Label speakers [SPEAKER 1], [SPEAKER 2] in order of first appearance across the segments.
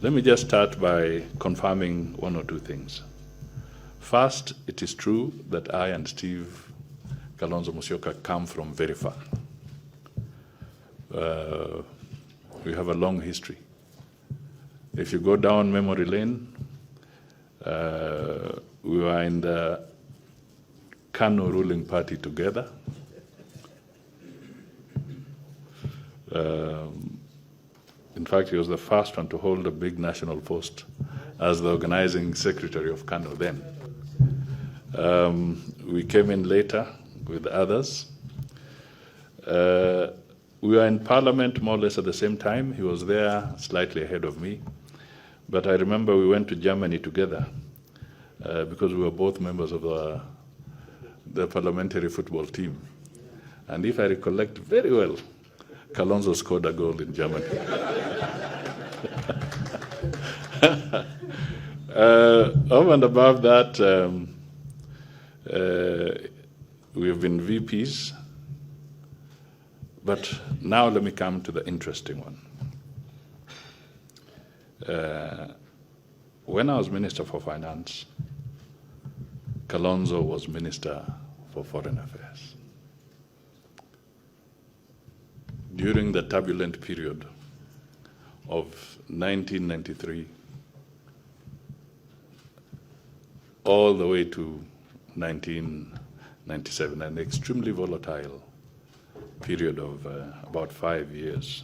[SPEAKER 1] Let me just start by confirming one or two things. First, it is true that I and Steve Kalonzo Musyoka come from very far. We have a long history. If you go down memory lane, we were in the Kano ruling party together. In fact, he was the first one to hold a big national post as the organizing secretary of Kano then. We came in later with others. We were in parliament more or less at the same time. He was there slightly ahead of me. But I remember we went to Germany together because we were both members of the parliamentary football team. And if I recollect very well, Kalonzo scored a goal in Germany. Over and above that, we have been VPs. But now let me come to the interesting one. When I was Minister for Finance, Kalonzo was Minister for Foreign Affairs. During the turbulent period of 1993 all the way to 1997, an extremely volatile period of about 5 years.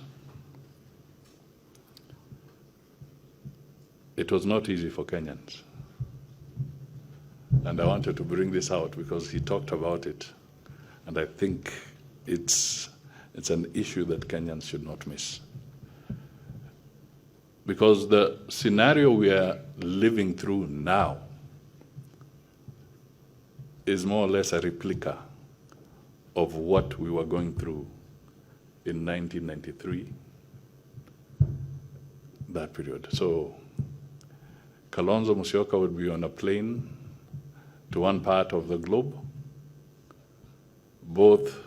[SPEAKER 1] It was not easy for Kenyans. And I wanted to bring this out because he talked about it. And I think it's an issue that Kenyans should not miss. Because the scenario we are living through now is more or less a replica of what we were going through in 1993, that period. So Kalonzo Musyoka would be on a plane to one part of the globe, both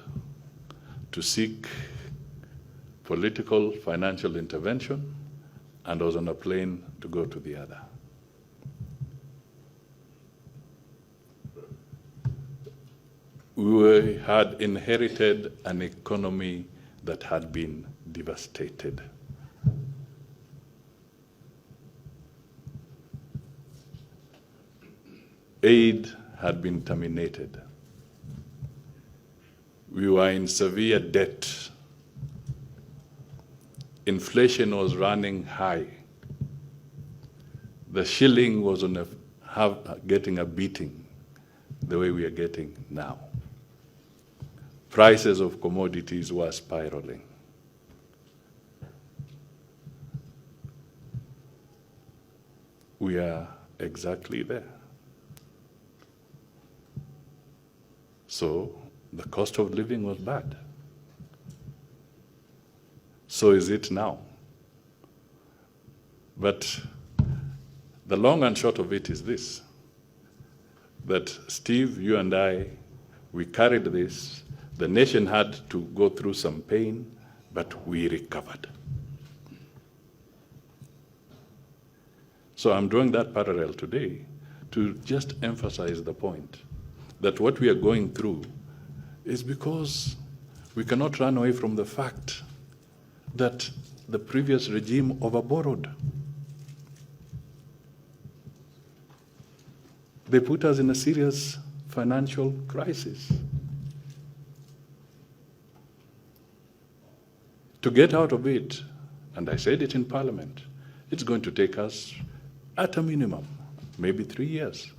[SPEAKER 1] to seek political, financial intervention, and was on a plane to go to the other. We had inherited an economy that had been devastated. Aid had been terminated. We were in severe debt. Inflation was running high. The shilling was getting a beating the way we are getting now. Prices of commodities were spiraling. We are exactly there. So the cost of living was bad. So is it now. But the long and short of it is this, that Steve, you and I, we carried this. The nation had to go through some pain, but we recovered. So I'm drawing that parallel today to just emphasize the point that what we are going through is because we cannot run away from the fact that the previous regime overborrowed. They put us in a serious financial crisis. To get out of it, and I said it in Parliament, it's going to take us, at a minimum, maybe 3 years.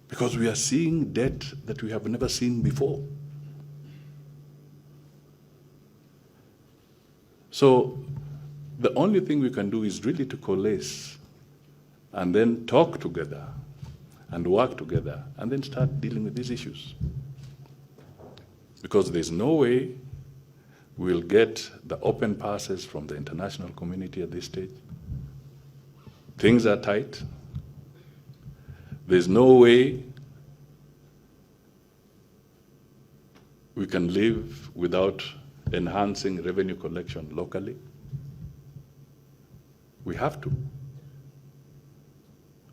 [SPEAKER 1] Because we are seeing debt that we have never seen before. So the only thing we can do is really to coalesce and then talk together and work together and then start dealing with these issues. Because there's no way we'll get the open passes from the international community at this stage. Things are tight. There's no way we can live without enhancing revenue collection locally. We have to.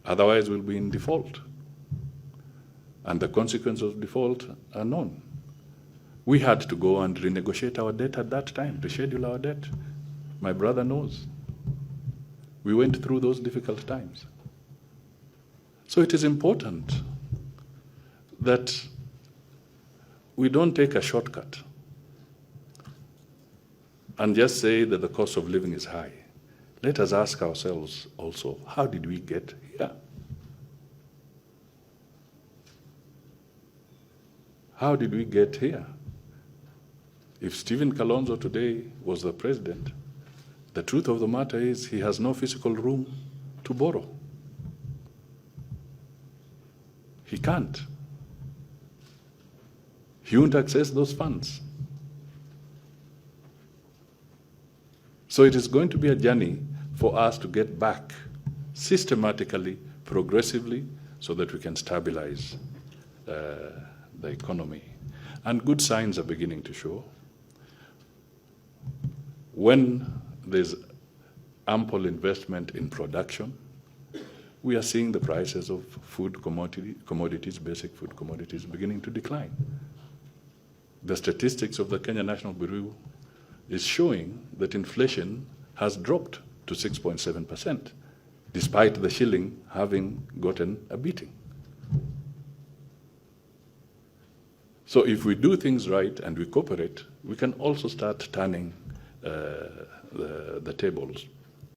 [SPEAKER 1] Otherwise, we'll be in default. And the consequences of default are known. We had to go and renegotiate our debt at that time, to schedule our debt. My brother knows. We went through those difficult times. So it is important that we don't take a shortcut and just say that the cost of living is high. Let us ask ourselves also, how did we get here? How did we get here? If Stephen Kalonzo today was the president, the truth of the matter is he has no physical room to borrow. He can't. He won't access those funds. So it is going to be a journey for us to get back systematically, progressively, so that we can stabilize the economy. And good signs are beginning to show. When there's ample investment in production, we are seeing the prices of food commodities, basic food commodities, beginning to decline. The statistics of the Kenya National Bureau is showing that inflation has dropped to 6.7%, despite the shilling having gotten a beating. So if we do things right and we cooperate, we can also start turning the tables.